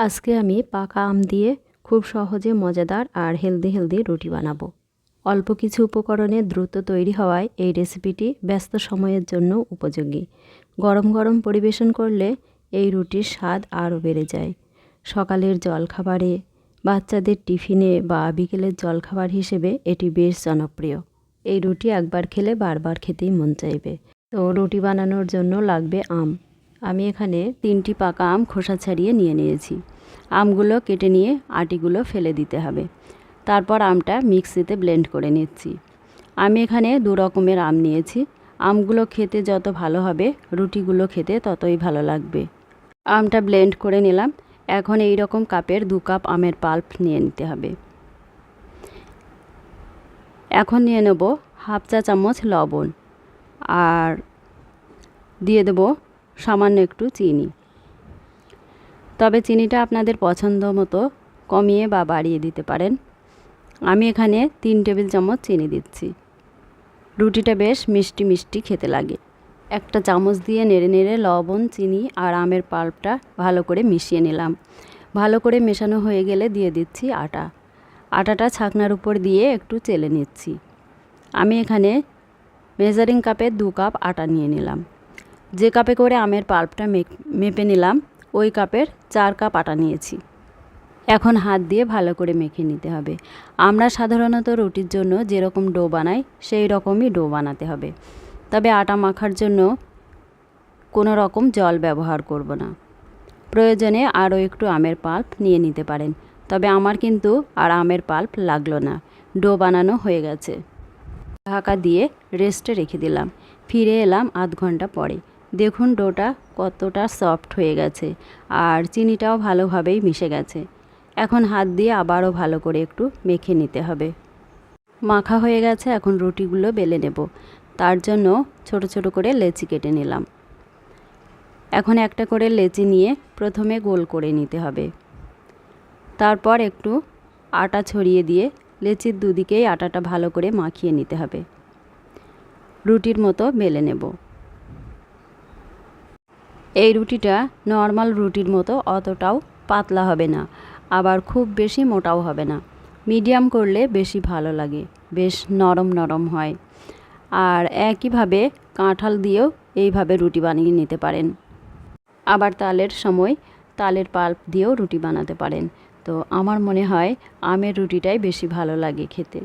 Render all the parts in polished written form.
আজকে আমি পাকা আম দিয়ে খুব সহজে মজাদার আর হেলদি রুটি বানাবো। অল্প কিছু উপকরণে দ্রুত তৈরি হওয়ায় এই রেসিপিটি ব্যস্ত সময়ের জন্য উপযোগী। গরম গরম পরিবেশন করলে এই রুটির স্বাদ আরও বেড়ে যায়। সকালের জলখাবারে, বাচ্চাদের টিফিনে বা বিকেলের জলখাবার হিসেবে এটি বেশ জনপ্রিয়। এই রুটি একবার খেলে বারবার খেতেই মন চাইবে। তো রুটি বানানোর জন্য লাগবে আম। আমি এখানে 3টি পাকা আম খোসা ছাড়িয়ে নিয়েছি। আমগুলো কেটে নিয়ে আটিগুলো ফেলে দিতে হবে। তারপর আমটা মিক্সিতে ব্লেন্ড করে নিচ্ছি। আমি এখানে 2 রকমের আম নিয়েছি। আমগুলো খেতে যত ভালো হবে, রুটিগুলো খেতে ততই ভালো লাগবে। আমটা ব্লেন্ড করে নিলাম। এখন এই রকম কাপের 2 কাপ আমের পাল্প নিয়ে নিতে হবে। এখন নিয়ে নেব হাফ চা চামচ লবণ আর দিয়ে দেব সামান্য একটু চিনি। তবে চিনিটা আপনাদের পছন্দ মতো কমিয়ে বা বাড়িয়ে দিতে পারেন। আমি এখানে 3 টেবিল চামচ চিনি দিচ্ছি। রুটিটা বেশ মিষ্টি মিষ্টি খেতে লাগে। একটা চামচ দিয়ে নেড়ে নেড়ে লবণ, চিনি আর আমের পাল্পটা ভালো করে মিশিয়ে নিলাম। ভালো করে মেশানো হয়ে গেলে দিয়ে দিচ্ছি আটা। আটাটা ছাকনার উপর দিয়ে একটু চেলে নিচ্ছি। আমি এখানে মেজারিং কাপে 2 কাপ আটা নিয়ে নিলাম। যে কাপে করে আমের পাল্পটা মেপে নিলাম, ওই কাপের 4 কাপ আটা নিয়েছি। এখন হাত দিয়ে ভালো করে মেখে নিতে হবে। আমরা সাধারণত রুটির জন্য যেরকম ডো বানাই সেই রকমই ডো বানাতে হবে। তবে আটা মাখার জন্য কোনো রকম জল ব্যবহার করব না। প্রয়োজনে আরও একটু আমের পাল্প নিয়ে নিতে পারেন। তবে আমার কিন্তু আর আমের পাল্প লাগলো না, ডো বানানো হয়ে গেছে। ঢাকা দিয়ে রেস্টে রেখে দিলাম। ফিরে এলাম আধ ঘন্টা পরে। দেখুন ডোটা কতটা সফট হয়ে গেছে আর চিনিটাও ভালোভাবেই মিশে গেছে। এখন হাত দিয়ে আবারও ভালো করে একটু মেখে নিতে হবে। মাখা হয়ে গেছে, এখন রুটিগুলো বেলে নেব। তার জন্য ছোট ছোট করে লেচি কেটে নিলাম। এখন একটা করে লেচি নিয়ে প্রথমে গোল করে নিতে হবে। তারপর একটু আটা ছড়িয়ে দিয়ে লেচির দুদিকেই আটাটা ভালো করে মাখিয়ে নিতে হবে। রুটির মতো বেলে নেব। এই রুটিটা নর্মাল রুটির মতো অতটাও পাতলা হবে না, আবার খুব বেশি মোটাও হবে না। মিডিয়াম করলে বেশি ভালো লাগে, বেশ নরম নরম হয়। আর একইভাবে কাঁঠাল দিয়েও এইভাবে রুটি বানিয়ে নিতে পারেন। আবার তালের সময় তালের পাল্প দিয়েও রুটি বানাতে পারেন। তো আমার মনে হয় আমের রুটিটাই বেশি ভালো লাগে খেতে।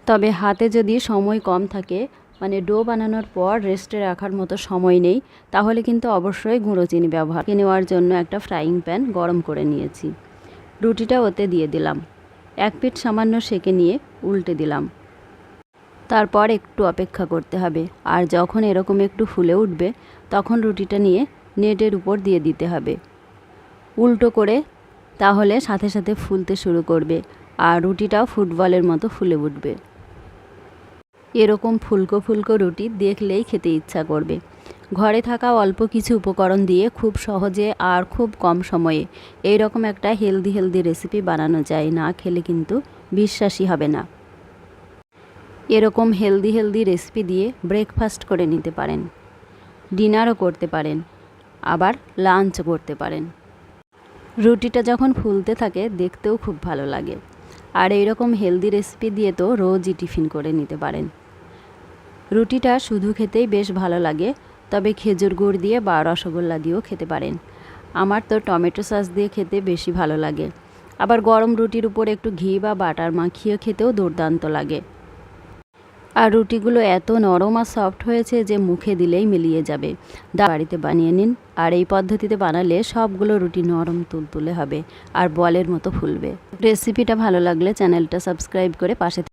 তবে হাতে যদি সময় কম থাকে, মানে ডো বানানোর পর রেস্টে রাখার মতো সময় নেই, তাহলে কিন্তু অবশ্যই গুঁড়ো চিনি ব্যবহার নেওয়ার জন্য একটা ফ্রাইং প্যান গরম করে নিয়েছি। রুটিটা ওতে দিয়ে দিলাম। 1 পিঠ সামান্য সেঁকে নিয়ে উল্টে দিলাম। তারপর একটু অপেক্ষা করতে হবে। আর যখন এরকম একটু ফুলে উঠবে, তখন রুটিটা নিয়ে নেটের উপর দিয়ে দিতে হবে উল্টো করে, তাহলে সাথে সাথে ফুলতে শুরু করবে আর রুটিটাও ফুটবলের মতো ফুলে উঠবে। এরকম ফুলকো ফুলকো রুটি দেখলেই খেতে ইচ্ছা করবে। ঘরে থাকা অল্প কিছু উপকরণ দিয়ে খুব সহজে আর খুব কম সময়ে এই রকম একটা হেলদি রেসিপি বানানো যায়, না খেলে কিন্তু বিশ্বাসই হবে না। এরকম হেলদি রেসিপি দিয়ে ব্রেকফাস্ট করে নিতে পারেন, ডিনারও করতে পারেন, আবার লাঞ্চ করতে পারেন। রুটিটা যখন ফুলতে থাকে দেখতেও খুব ভালো লাগে। আর এইরকম হেলদি রেসিপি দিয়ে তো রোজই টিফিন করে নিতে পারেন। রুটিটা শুধু খেতেই বেশ ভালো লাগে, তবে খেজুর গুড় দিয়ে বা রসগোল্লা দিয়েও খেতে পারেন। আমার তো টমেটো সস দিয়ে খেতে বেশি ভালো লাগে। আবার গরম রুটির উপর একটু ঘি বা বাটার মাখিয়ে খেতেও দুর্দান্ত লাগে। আর রুটিগুলো এত নরম আর সফট হয়েছে যে মুখে দিলেই মিলিয়ে যাবে। বাড়িতে বানিয়ে নিন। আর এই পদ্ধতিতে বানালে সবগুলো রুটি নরম তুলতুলে হবে আর বলের মতো ফুলবে। রেসিপিটা ভালো লাগলে চ্যানেলটা সাবস্ক্রাইব করে পাশে